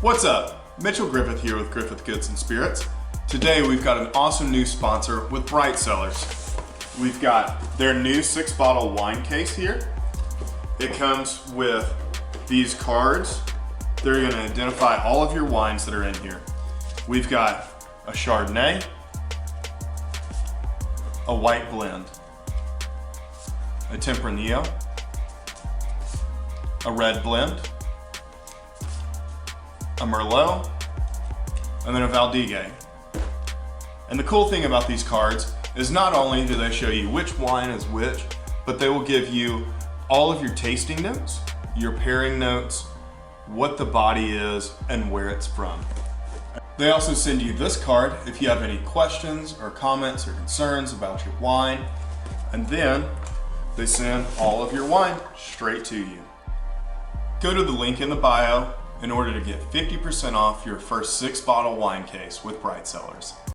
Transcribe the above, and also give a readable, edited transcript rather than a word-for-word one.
What's up? Mitchell Griffith here with Griffith Goods and Spirits. Today we've got an awesome new sponsor with Cellars. We've got their new 6-bottle wine case here. It comes with these cards. They're going to identify all of your wines that are in here. We've got a Chardonnay, a white blend, a Tempranillo, a red blend, a Merlot, and then a Valdigue. And the cool thing about these cards is not only do they show you which wine is which, but they will give you all of your tasting notes, your pairing notes, what the body is, and where it's from. They also send you this card if you have any questions or comments or concerns about your wine, and then they send all of your wine straight to you. Go to the link in the bio in order to get 50% off your first 6-bottle wine case with Cellars.